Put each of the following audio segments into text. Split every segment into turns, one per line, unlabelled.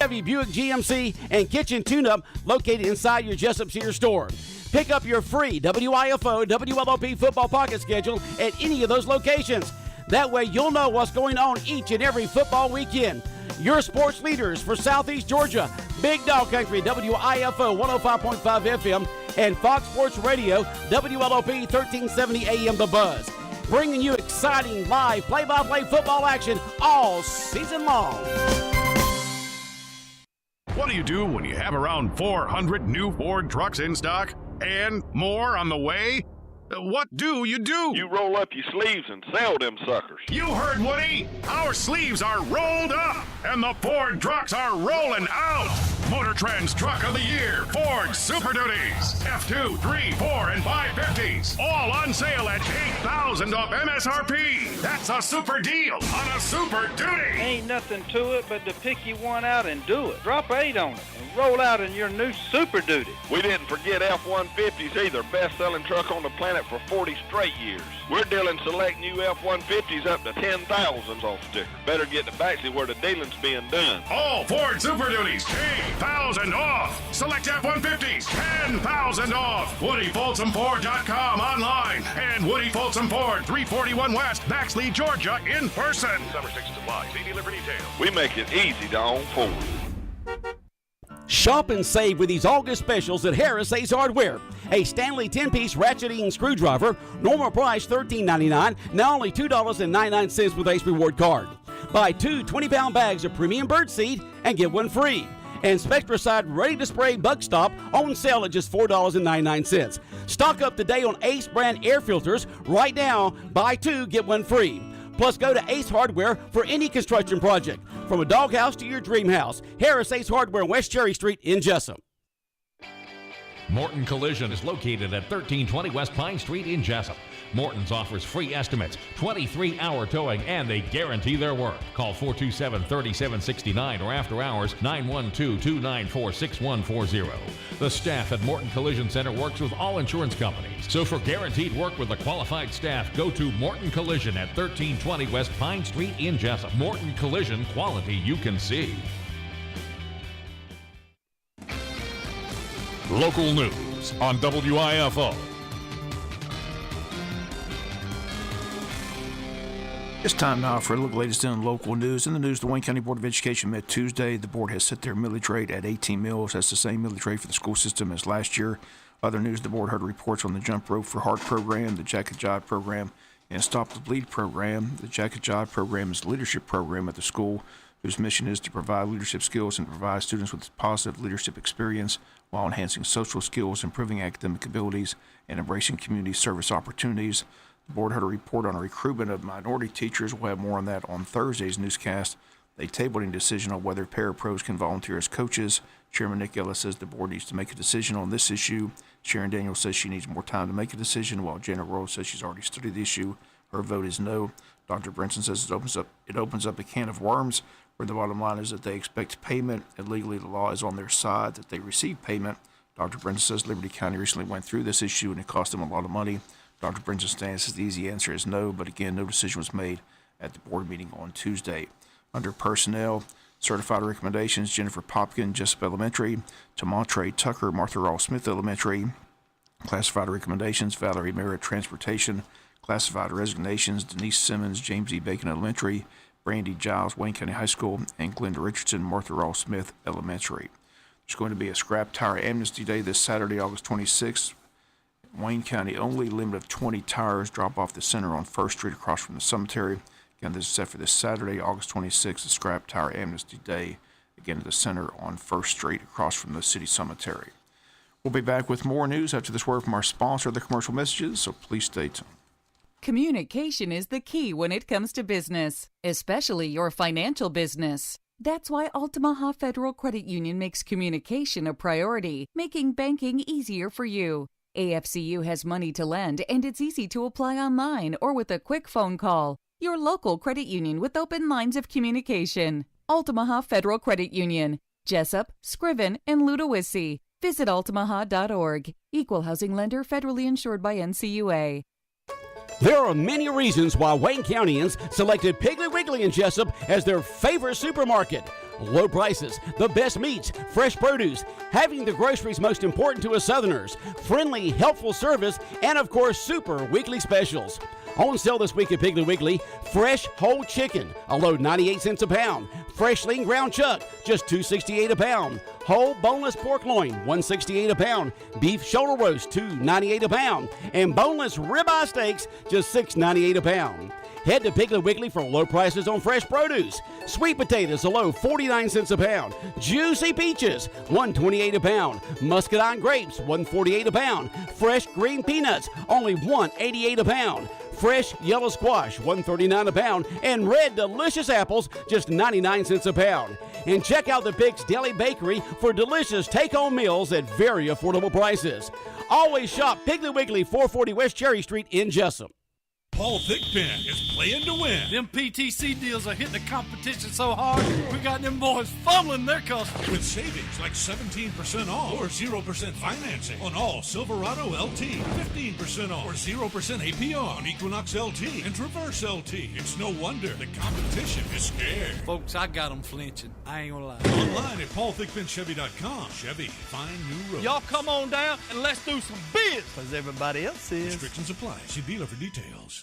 Chevy, Buick GMC, and kitchen tune-up located inside your Jesup Sears store. Pick up your free WIFO, WLOP football pocket schedule at any of those locations. That way you'll know what's going on each and every football weekend. Your sports leaders for Southeast Georgia, Big Dog Country, WIFO 105.5 FM, and Fox Sports Radio, WLOP 1370 AM The Buzz. Bringing you exciting live play-by-play football action all season long.
What do you do when you have around 400 new Ford trucks in stock and more on the way? What do? You
roll up your sleeves and sell them suckers.
You heard Woody. Our sleeves are rolled up, and the Ford trucks are rolling out. Motor Trend's Truck of the Year, Ford Super Duties. F2, 3, 4, and 550s. All on sale at $8,000 off MSRP. That's a super deal on a Super Duty.
Ain't nothing to it but to pick you one out and do it. Drop 8 on it and roll out in your new Super Duty.
We didn't forget F-150s either. Best-selling truck on the planet for 40 straight years. We're dealing select new F-150s up to 10,000 off sticker. Better get to Baxley where the dealing's being done.
All Ford Super Duties, $8,000 off. Select F-150s, $10,000 off. WoodyFolsomFord.com online and Woody Folsom Ford, 341 West, Baxley, Georgia, in person.
Summer 6 supply. See dealer for details.
We make it easy to own Ford.
Shop and save with these August specials at Harris Ace Hardware. A Stanley 10-piece ratcheting screwdriver, normal price $13.99, now only $2.99 with Ace Reward Card. Buy 2 20-pound bags of premium birdseed and get one free. And Spectracide ready-to-spray bug stop on sale at just $4.99. Stock up today on Ace brand air filters. Right now, buy 2, get one free. Plus, go to Ace Hardware for any construction project. From a doghouse to your dream house. Harris Ace Hardware, West Cherry Street in Jesup.
Morton Collision is located at 1320 West Pine Street in Jesup. Morton's offers free estimates, 23-hour towing, and they guarantee their work. Call 427-3769 or after hours 912-294-6140. The staff at Morton Collision Center works with all insurance companies. So for guaranteed work with a qualified staff, go to Morton Collision at 1320 West Pine Street in Jesup. Morton Collision, quality you can see.
Local news on WIFO.
It's time now for a look at the latest in local news. In the news, the Wayne County Board of Education met Tuesday. The board has set their millage rate at 18 mills. That's the same millage rate for the school system as last year. Other news, the board heard reports on the Jump Rope for Heart program, the Jack and Jive program, and Stop the Bleed program. The Jack and Jive program is a leadership program at the school whose mission is to provide leadership skills and provide students with positive leadership experience while enhancing social skills, improving academic abilities, and embracing community service opportunities. The board heard a report on a recruitment of minority teachers. We'll have more on that on Thursday's newscast. They tabled a decision on whether parapros can volunteer as coaches. Chairman Nick Ellis says the board needs to make a decision on this issue. Sharon Daniels says she needs more time to make a decision, while Janet Royal says she's already studied the issue. Her vote is no. Dr. Brinson says it opens up a can of worms, where the bottom line is that they expect payment, and legally the law is on their side that they receive payment. Dr. Brinson says Liberty County recently went through this issue and it cost them a lot of money. Dr. Brinson stands says the easy answer is no, but again, no decision was made at the board meeting on Tuesday. Under personnel, certified recommendations, Jennifer Popkin, Jesup Elementary, Tamontre Tucker, Martha Ross Smith Elementary. Classified recommendations, Valerie Merritt Transportation. Classified resignations, Denise Simmons, James E. Bacon Elementary, Brandy Giles, Wayne County High School, and Glenda Richardson, Martha Ross Smith Elementary. There's going to be a scrap tire amnesty day this Saturday, August 26th. Wayne County only, limit of 20 tires drop off the center on 1st Street across from the cemetery. Again, this is set for this Saturday, August 26th, the scrap tire amnesty day, again at the center on 1st Street across from the city cemetery. We'll be back with more news after this word from our sponsor, the commercial messages, so please stay tuned.
Communication is the key when it comes to business, especially your financial business. That's why Altamaha Federal Credit Union makes communication a priority, making banking easier for you. AFCU has money to lend, and it's easy to apply online or with a quick phone call. Your local credit union with open lines of communication. Altamaha Federal Credit Union, Jesup, Scriven, and Ludowici. Visit altamaha.org. Equal housing lender, federally insured by NCUA.
There are many reasons why Wayne Countyans selected Piggly Wiggly in Jesup as their favorite supermarket. Low prices, the best meats, fresh produce, having the groceries most important to us Southerners, friendly, helpful service, and of course, super weekly specials. On sale this week at Piggly Wiggly, fresh whole chicken, a load 98 cents a pound. Fresh lean ground chuck, just $2.68 a pound. Whole boneless pork loin, $1.68 a pound. Beef shoulder roast, $2.98 a pound. And boneless ribeye steaks, just $6.98 a pound. Head to Piggly Wiggly for low prices on fresh produce. Sweet potatoes, a loaf, 49 cents a pound. Juicy peaches, $1.28 a pound. Muscadine grapes, $1.48 a pound. Fresh green peanuts, only $1.88 a pound. Fresh yellow squash, $1.39 a pound. And red delicious apples, just 99 cents a pound. And check out the Pigs Deli Bakery for delicious take-home meals at very affordable prices. Always shop Piggly Wiggly, 440 West Cherry Street in Jesup.
Paul Thigpen is playing to win.
Them PTC deals are hitting the competition so hard, we got them boys fumbling their customers.
With savings like 17% off or 0% financing on all Silverado LT, 15% off or 0% APR on Equinox LT and Traverse LT. It's no wonder the competition is scared.
Folks, I got them flinching. I ain't gonna lie.
Online at PaulThigpenChevy.com. Chevy, find new roads.
Y'all come on down and let's do some biz, because everybody else is.
Restrictions apply. See dealer for details.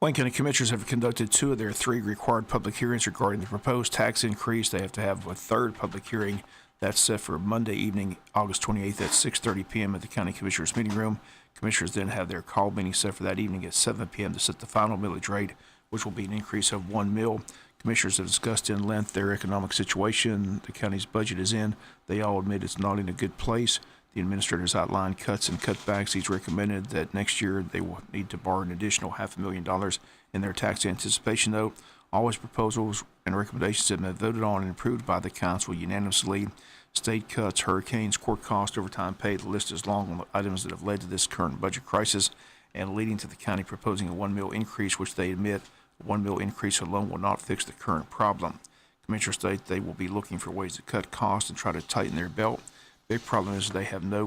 Wayne County Commissioners have conducted 2 of their 3 required public hearings regarding the proposed tax increase. They have to have a 3rd public hearing that's set for Monday evening, August 28th at 6:30 p.m. at the County Commissioners meeting room. Commissioners then have their call meeting set for that evening at 7 p.m. to set the final millage rate, which will be an increase of 1 mil. Commissioners have discussed in length their economic situation the county's budget is in. They all admit it's not in a good place. The administrators outlined cuts and cutbacks. He's recommended that next year they will need to borrow an additional $500,000 in their tax anticipation note. All his proposals and recommendations have been voted on and approved by the council unanimously. State cuts, hurricanes, court costs, overtime pay. The list is long on the items that have led to this current budget crisis and leading to the county proposing a 1 mil increase, which they admit a 1 mil increase alone will not fix the current problem. Commissioners state they will be looking for ways to cut costs and try to tighten their belt. Big problem is they have no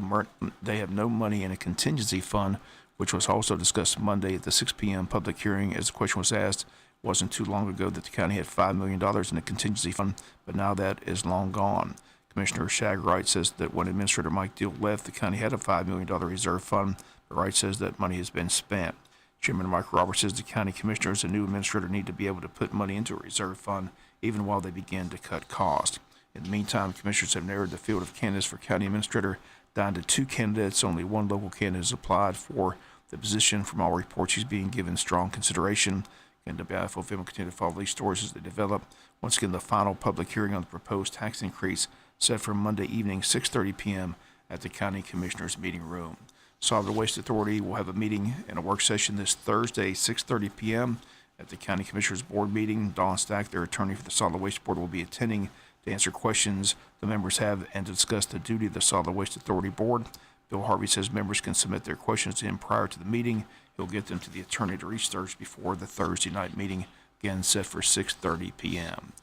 money in a contingency fund, which was also discussed Monday at the 6 p.m. public hearing. As the question was asked, it wasn't too long ago that the county had $5 million in a contingency fund, but now that is long gone. Commissioner Shag Wright says that when Administrator Mike Deal left, the county had a $5 million reserve fund, but Wright says that money has been spent. Chairman Mike Roberts says the county commissioners and new administrator need to be able to put money into a reserve fund even while they begin to cut costs. In the meantime, commissioners have narrowed the field of candidates for county administrator down to 2 candidates. Only 1 local candidate has applied for the position. From all reports, he's being given strong consideration. And WIFO will continue to follow these stories as they develop. Once again, the final public hearing on the proposed tax increase set for Monday evening, 6:30 p.m. at the County Commissioners meeting room. Solid Waste Authority will have a meeting and a work session this Thursday, 6:30 p.m. at the County Commissioners Board meeting. Don Stack, their attorney for the Solid Waste Board, will be attending to answer questions the members have and to discuss the duty of the Solid Waste Authority Board. Bill Harvey says members can submit their questions to him prior to the meeting. He'll get them to the attorney to research before the Thursday night meeting, again set for 6:30 p.m.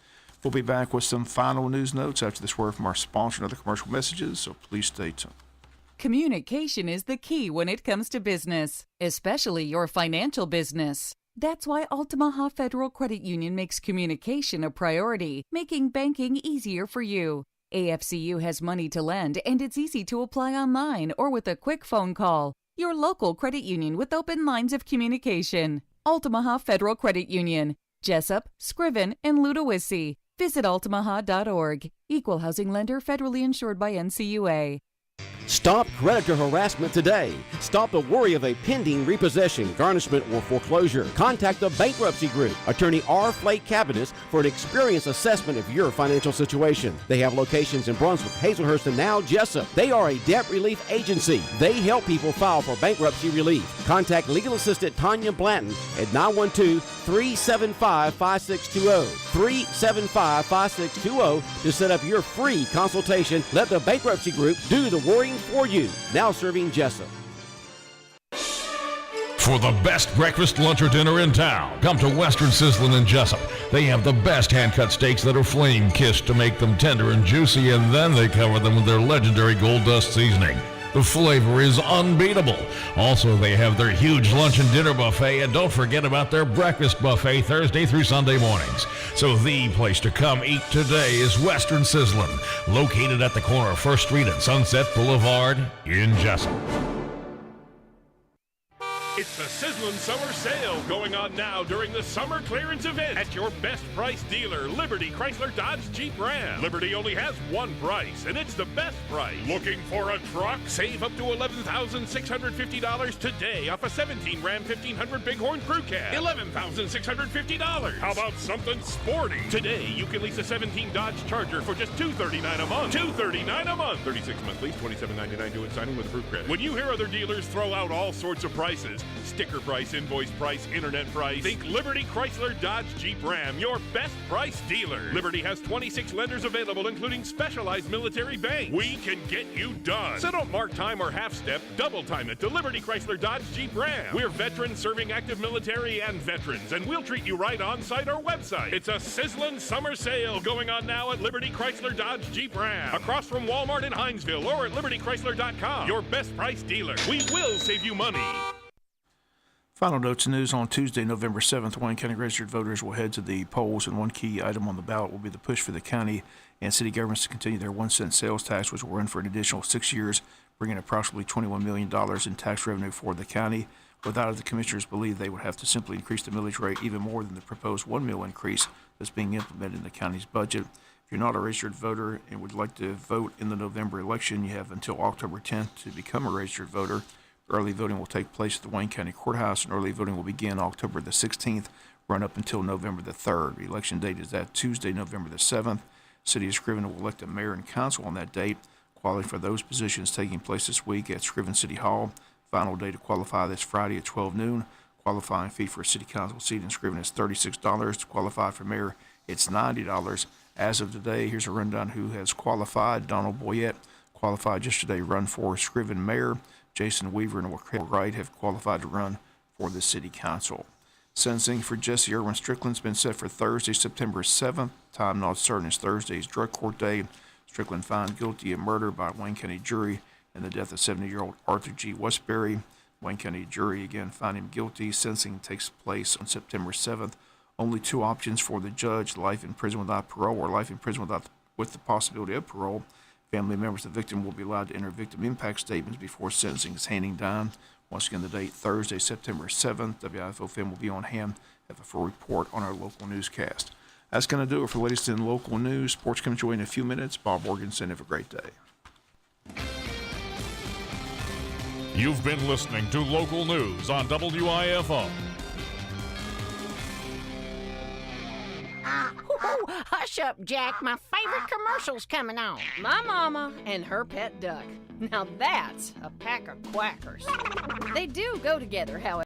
We'll be back with some final news notes after this word from our sponsor and other commercial messages, so please stay tuned.
Communication is the key when it comes to business, especially your financial business. That's why Altamaha Federal Credit Union makes communication a priority, making banking easier for you. AFCU has money to lend, and it's easy to apply online or with a quick phone call. Your local credit union with open lines of communication. Altamaha Federal Credit Union, Jesup, Scriven, and Ludowici. Visit altamaha.org. Equal housing lender, federally insured by NCUA.
Stop creditor harassment today. Stop the worry of a pending repossession, garnishment, or foreclosure. Contact the Bankruptcy Group, Attorney R. Flake Cabinets, for an experienced assessment of your financial situation. They have locations in Brunswick, Hazelhurst, and now Jesup. They are a debt relief agency. They help people file for bankruptcy relief. Contact legal assistant Tanya Blanton at 912-375-5620. 375-5620 to set up your free consultation. Let the Bankruptcy Group do the worrying for you. Now serving Jesup.
For the best breakfast, lunch, or dinner in town, come to Western Sizzlin' in Jesup. They have the best hand-cut steaks that are flame-kissed to make them tender and juicy, and then they cover them with their legendary Gold Dust seasoning. The flavor is unbeatable. Also, they have their huge lunch and dinner buffet, and don't forget about their breakfast buffet Thursday through Sunday mornings. So the place to come eat today is Western Sizzlin', located at the corner of 1st Street and Sunset Boulevard in Jesup.
It's the Sizzlin' Summer Sale going on now during the summer clearance event at your best price dealer, Liberty Chrysler Dodge Jeep Ram. Liberty only has one price, and it's the best price. Looking for a truck? Save up to $11,650 today off a 17 Ram 1500 Bighorn Crew Cab. $11,650. How about something sporty? Today, you can lease a 17 Dodge Charger for just $239 a month. $239 a month. 36-month lease, $27.99 due and signing with approved credit. When you hear other dealers throw out all sorts of prices, sticker price, invoice price, internet price, think Liberty Chrysler Dodge Jeep Ram, your best price dealer. Liberty has 26 lenders available, including specialized military banks. We can get you done. So don't mark time or half step, double time it to Liberty Chrysler Dodge Jeep Ram. We're veterans serving active military and veterans, and we'll treat you right on site or website. It's a sizzling summer sale going on now at Liberty Chrysler Dodge Jeep Ram, across from Walmart in Hinesville, or at libertychrysler.com. Your best price dealer. We will save you money.
Final notes and news on Tuesday, November 7th. Wayne County registered voters will head to the polls, and one key item on the ballot will be the push for the county and city governments to continue their 1-cent sales tax, which will run for an additional 6 years, bringing approximately $21 million in tax revenue for the county. Without it, the commissioners believe they would have to simply increase the millage rate even more than the proposed $1 million increase that's being implemented in the county's budget. If you're not a registered voter and would like to vote in the November election, you have until October 10th to become a registered voter. Early voting will take place at the Wayne County Courthouse, and early voting will begin October the 16th, run up until November the 3rd. The election date is that Tuesday, November the 7th. City of Scriven will elect a mayor and council on that date. Qualifying for those positions taking place this week at Scriven City Hall. Final day to qualify this Friday at 12 noon. Qualifying fee for a city council seat in Scriven is $36. To qualify for mayor, it's $90. As of today, here's a rundown who has qualified. Donald Boyette qualified yesterday, run for Scriven mayor. Jason Weaver and Wright have qualified to run for the city council. Sentencing for Jesse Irwin Strickland's been set for Thursday, September 7th. Time not certain is Thursday's drug court day. Strickland found guilty of murder by a Wayne County jury in the death of 70-year-old Arthur G. Westbury. Wayne County jury again found him guilty. Sentencing takes place on September 7th. Only two options for the judge: life in prison without parole or life in prison with the possibility of parole. Family members of the victim will be allowed to enter victim impact statements before sentencing is handing down. Once again, the date, Thursday, September 7th. WIFO film will be on hand. Have a full report on our local newscast. That's going to do it for the latest in local news. Sports comes your way in a few minutes. Bob Morganson, have a great day.
You've been listening to local news on WIFO.
Hush up, Jack. My favorite commercial's coming on.
My mama and her pet duck. Now that's a pack of quackers. They do go together, however.